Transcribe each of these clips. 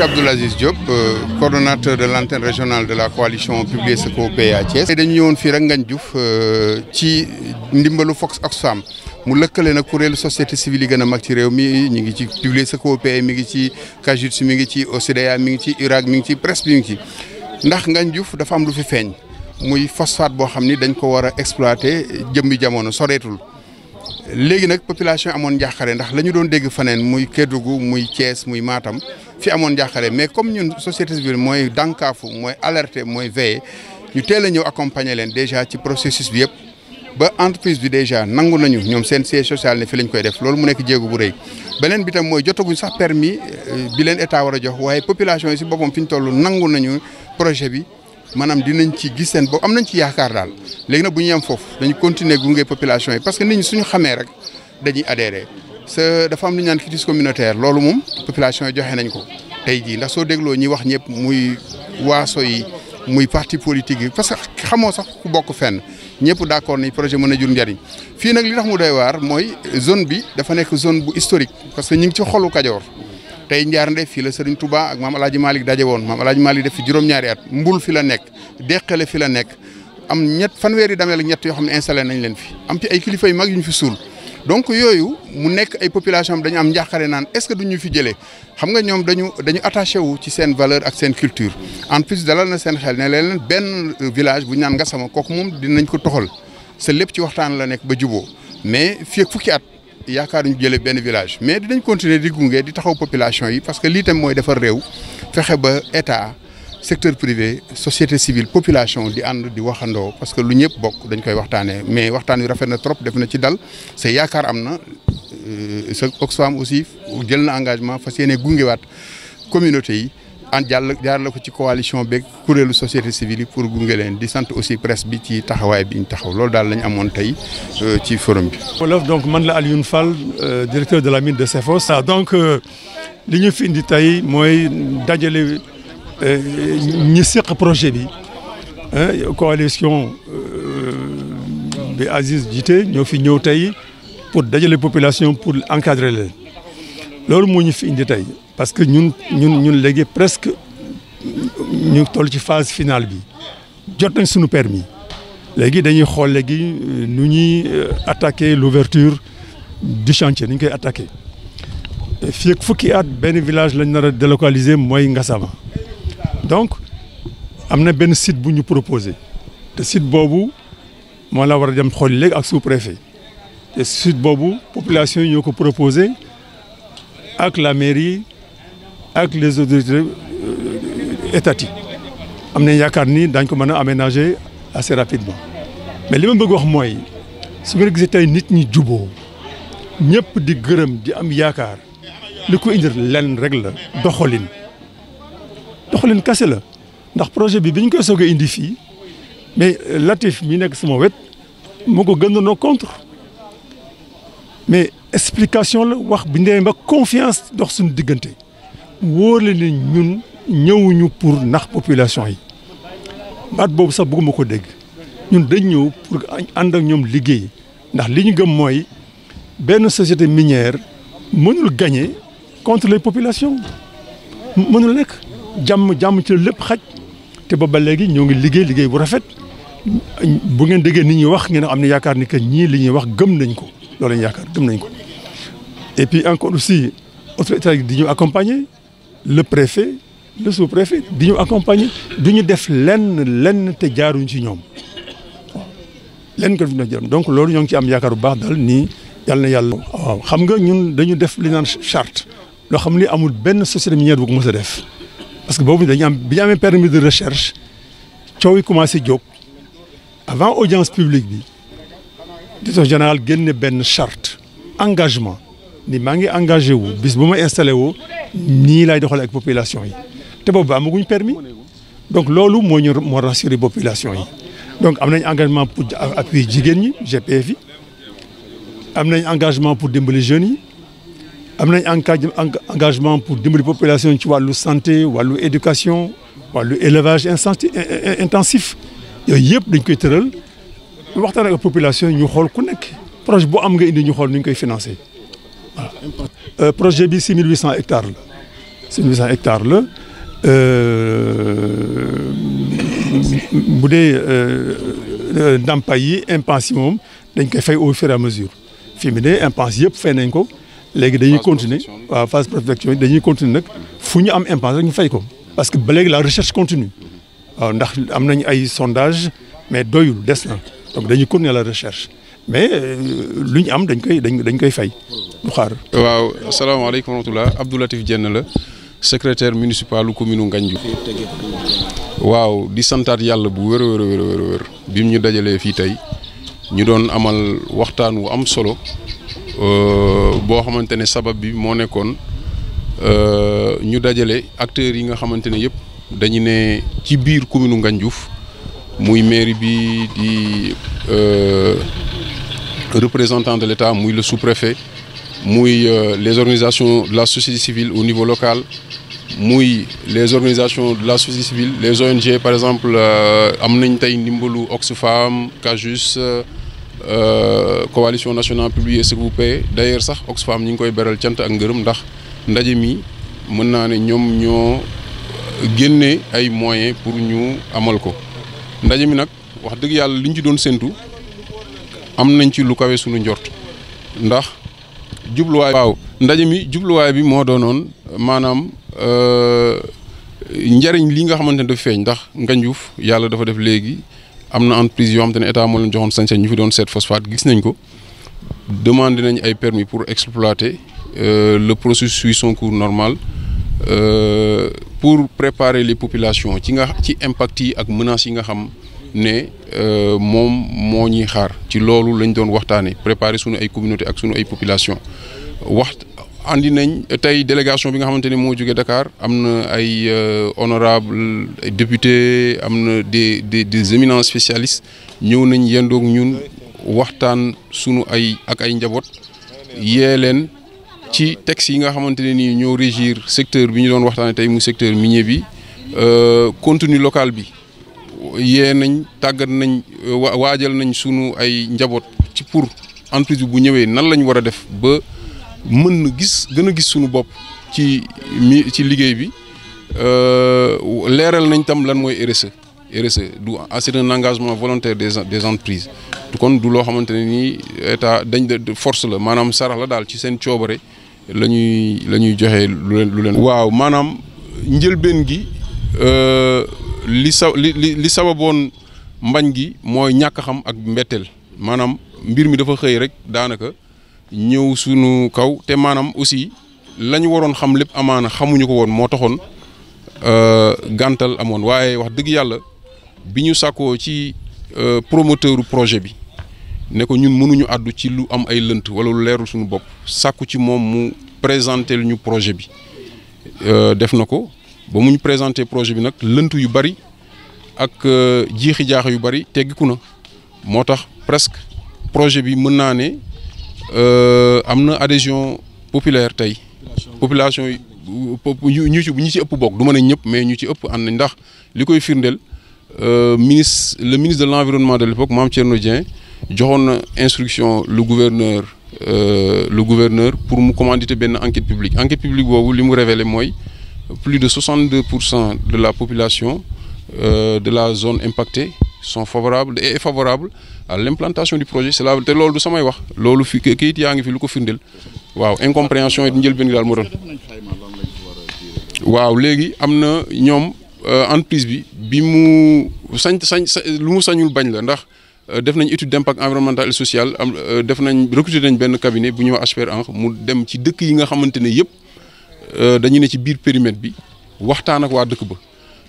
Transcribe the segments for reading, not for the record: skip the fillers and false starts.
suis Abdoul Aziz Diop, coordonnateur de l'antenne régionale de la coalition Publier Secours Pays à Thiès. dañu ñëwoon fii rek Ngagne Diouf ci ndimbalu Fox Oxfam mu lëkkale na kuréelu société civile yi gën a mag ci réew mi ñu ngi ci Publier Secours Pays mi ngi ci CAJUTS mi ngi ci OCDEA mi ngi ci URAC mi ngi ci presse bi mi ngi ci ndax Ngagne Diouf dafa am lu fi feeñ muy phosphate boo xam ni dañ ko war a exploiter jëmmi jamono soreetul. léegi nag population amoon njàqare ndax la ñu doon dégg faneen muy Kédougou muy Thiès muy Matam fi amoon njàqare mais comme ñun société civile mooy dànkaafu mooy alerter mooy veiller ñu teel a ñëw accompagner leen déjà ci processus bi yëpp ba entreprise bi déjà nangu nañu ñoom seen siège social ne fi lañ koy def loolu mu nekk jéego bu rëy. beneen bi tam mooy jotaguñ sax permis bi leen état war a jox waaye population yi si boppam fi ñu toll nangu nañu projet bi. maanaam dinañ ci gis seen bopp am nañ ci yaakaar daal léegi nag bu ñu yem foofu dañu continuer gunge population yi parce que nit ñi suñu xamee rek dañuy adhérer dafa am lu ñu naan quitus communautaire loolu moom population yi joxe nañ ko tey jii ndax soo dégloo ñi wax ñëpp muy waaso yi muy parti politique yi parce que xamoo sax ku bokk fenn ñëpp d'accord ni projet mën a jur njariñ fii nag li tax mu doy waar mooy zone bi dafa nekk zone bu historique parce que ñu ngi ci xolu Kajoor. tey Njaarnde fii la Serigne Touba ak maam El Hadj Malick daje woon maam El Hadj Malick def fi juróom-ñaari at Mbul fi la nekk Deqale fi la nekk am fanweeri dameel ak ñett yoo xam ne installé nañ leen fi am ci ay kilifa yu mag yu ñu fi suul donc yooyu mu nekk ay population dañu am njàqare naan est-ce que duñu fi jëlee xam nga ñoom dañu attaché wu ci seen valeur ak seen culture en plus dalal na seen xel ne leen benn village bu ñu naan Ngassama kooku moom dinañ ko toxal sa lépp ci waxtaan la nekk ba juboo mais fii ak fukki at. yaakaar ñu jëlee benn village mais dinañ continuer di gunge di taxaw population yi parce que lii tam mooy defar réew fexe ba état secteur privé société civile population di ànd di waxandoo parce que lu ñëpp bokk dañ koy waxtaanee mais waxtaan wi rafet na trop def na ci dal c'est yaakaar am na sa Oxfam aussi jël na engagement fas yéene gungewaat communauté yi. jaarale ko ci coalition beeg kuréelu société civile yi pour gunge leen di sant aussi presse bi ci taxawaay bi ñu taxaw loolu daal lañ amoon tey ci forum bi. wolof donc man la Alioune Fall directeur de la mine de Cefos. donc li ñu fi indi tey mooy dajale ñi seq projet bi coalition bi Aziz jiite ñoo fi ñëw tey pour dajale population pour encadrer leen loolu moo ñu fi indi tey. parce que ñun léegi presque ñu toll ci phase finale bi jot nañ suñu permis léegi dañuy xool léegi nu ñuy attaquer l'ouverture du chantier ni ñu koy attaquer fii ak fukki at benn village lañ nar a délocaliser mooy Ngassama donc am na benn site bu ñu proposé te site boobu moo la war a dem xool léegi ak sous-préfet te site boobu population yi ñoo ko proposé ak la mairie. ak les autorités étatiques am nañ yaakaar ni dañ ko mën a aménager assez rapidement mais li ma bëgg wax mooy su ngeen gisee tey nit ñi juboo ñëpp di gërëm di am yaakaar li ko indi lenn rek la doxalin kase la ndax projet bi ñu koy soog a indi fii mais Latif mi nekk sama wet moo ko gën a contre mais explication la wax bi ñu ba confiance dox suñu diggante. wóor la ni ñun ñëwuñu pour nax population yi baat boobu sax bëgguma ko dégg ñun dañ ñëw pour ànd ak ñoom liggéey ndax li ñu gëm mooy benn société minière mënul gagner contre les populations mënul nekk jàmm ci lépp xaj te ba léegi ñoo ngi liggéey bu rafet bu ngeen déggee nit ñi wax ngeen am na yaakaar ni que ñii li ñuy wax gëm nañ ko loolu lañ yaakaar gëm nañ ko et puis encore aussi autorité di ñu accompagner. le préfet le sous-préfet di ñu accompagner du ñu def lenn te jaaruñ ci ñoom lenn ko def jarum donc loolu ñoo ngi ci am yaakaar bu baax daal nii yàlla na yàlla. waaw xam nga ñun dañu def li naan charte loo xam ni amul benn société minière bu ko mës a def parce que boobu bi ñu amee permis de recherche coow yi commencé jóg avant audience publique bi directeur général génne benn charte engagement. ni maa ngi engagé wu bis bu ma installé woo nii laay doxalee ak population yi te boobu amaguñ permis donc loolu moo rassuré population yi donc am nañ engagement pour appuyer jigéen ñi GPF yi am nañ engagement pour dimbali jeunes yi am nañ engagement pour dimbali population ci wàllu santé wàllu éducation wàllu élevage intensif yooyu yëpp dañ koy tëral waxtaan ak population yi ñu xool ku nekk projet bu am nga indi ñu xool nu ñu koy financer. Voilà. Projet bi 6800 hectares la 1800 hectares la bu dee ndàmpaay yi impenses yi moom dañ koy fay au fur et à mesure fii mu ne impenses yëpp fay nañ ko léegi dañuy continuer waaw phase prospection dañuy continuer nag fu ñu am impense rek ñu fay ko parce que ba léegi la recherche continue waaw ndax am nañ ay sondage mais doyul des na donc dañuy continuer la recherche mais lu ñu am dañ koy fay du xaar. waaw asalaamaaleykum wa rahmatulah Abdou Latif Diène la secrétaire municipal lu commune Ngandiouf. waaw di santaat yàlla bu wër bi mu ñu dajalee fii tey ñu doon amal waxtaan wu am solo boo xamante ne sabab bi moo nekkoon ñu dajale acteurs yi nga xamante ne yëpp dañu ne ci biir commune Ngandiouf muy mairie bi di représentant de l'État muy le sous-préfet muy les organisations de la société civile au niveau local muy les organisations de la société civile les ONG par exemple am nañ tey ndimbalu Oxfam Cajus coalition nationale publique et regroupée d'ailleurs sax Oxfam ñi ngi koy beral cant ak ngërëm ndax ndaje mi mën naa ne ñoom ñoo génne ay moyens pour ñu amal ko ndaje mi nag wax dëgg yàlla liñ ci doon séntu am nañ ci lu kawe suñu njort ndax jubluwaay. waaw ndaje mi jubluwaay bi moo doonoon maanaam njariñ li nga xamante ne dafa feeñ ndax Ngandiouf yàlla dafa def léegi am na entreprise yoo xamante ne état moo leen joxoon sañ-sañ ñu fi doon seet phosphate gis nañ ko demandé nañ ay permis pour exploiter le processus suit son cours normal pour préparer les populations ci impact yi ak menaces yi nga xam ne moom moo ñuy xaar ci loolu lañ doon waxtaanee préparer sunu ay communauté ak sunu ay population andi nañ tey délégation bi nga xamante ne moo jógee Dakar am na ay honorable ay député am na des éminents spécialistes ñëw nañ yendoog ñun waxtaan sunu ak ay njaboot yee leen ci textes yi nga xamante ne nii ñoo régir secteur bi ñu doon waxtaanee tey mu secteur minier bi contenu local bi yee nañ tàggat nañ waajal nañ sunu ay njaboot ci pour entreprise bu ñëwee nan lañ war a def ba mën na gën a gis sunu bopp ci liggéey bi leeral nañ tam lan mooy RSE c'est un engagement volontaire des entreprises kon du loo xamante ne nii état dañ de force la maanaam sarax la daal ci seen coobare la ñuy joxe lu leen. waaw maanaam njëlbeen gi li sababoon mbañ gi mooy ñàkk xam ak mbetteel maanaam mbir mi dafa xëy rek daanaka ñëw sunu kaw te maanaam aussi la ñu waroon xam lépp amaana xamuñu ko woon moo taxoon gàntal amoon waaye wax dëgg yàlla bi ñu sàkkoo ci promoteuru projet bi ne ko ñun mënuñu àddu ci lu am ay lënt wala lu leerul suñu bopp sàkku ci moom mu présenter ñu projet bi def na ko ba mu ñu présenter projet bi nag lënt yu bari ak jiixi jaax yu bari teggiku na moo tax presque projet bi mën naa ne am na adhésion populaire tey population yi ñu ci ëpp bokk du ma ne ñëpp mais ñu ci ëpp ànd nañ ndax li koy firndeel le ministre de l'environnement de l'époque Mame Thierno Dieng joxoon na instruction le gouverneur pour mu commanditer benn enquête publique boobu li mu révélé mooy plus de 62% de la population de la zone impactée sont favorables à l'implantation du projet c'est là te loolu du samay wax loolu fi kayit yaa ngi fi lu ko firndeel waaw incompréhension yi njëlbeen gi daal moo doon waaw léegi am na ñoom entreprise bi mu lu mu sañul bañ la ndax def nañ étude d'impact environnemental et social recruter nañ benn cabinet bu ñuy wax HPR mu dem ci dëkk yi nga xamante ne yëpp dañu ne ci biir périmètre bi waxtaan ak waa dëkk ba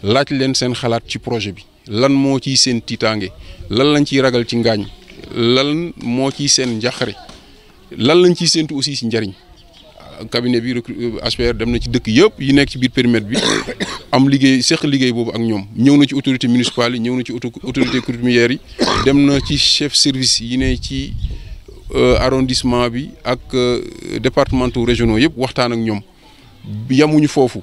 laaj leen seen xalaat ci projet bi lan moo ciy seen tiitaange lan lañ ciy ragal ci ngaañ lan moo ciy seen njàqare lan lañ ciy séentu aussi si njariñ cabinet bi HPR dem na ci dëkk yëpp yi nekk ci biir périmètre bi am seq liggéey boobu ak ñoom ñëw na ci autorité municipale yi ñëw na ci autorité coutumière yi dem na ci chef service yi ne ci arrondissement bi ak départementaux régionaux yëpp waxtaan ak ñoom yamuñu foofu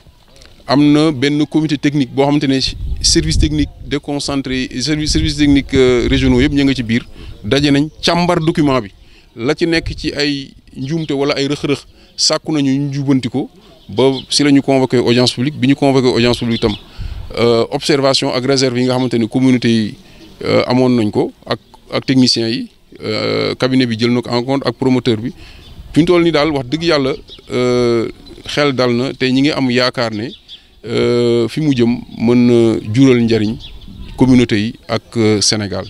am na benn comité technique boo xamante ne service technique déconcentré service technique régionaux yëpp ñu nga ci biir daje nañ càmbar document bi la ci nekk ci ay njuumte wala ay rëx-rëx sàkku nañu ñu jubanti ko ba si la ñu convoqué audience publique bi ñu convoqué audience publique tam observation ak réserve yi nga xamante ni communauté yi amoon nañ ko ak techniciens yi cabinet bi jël na ko en compte ak promoteur bi fi ñu toll nii daal wax dëgg yàlla xel dal na te ñi ngi am yaakaar ne fi mu jëm mën na jural njariñ communauté yi ak Sénégal.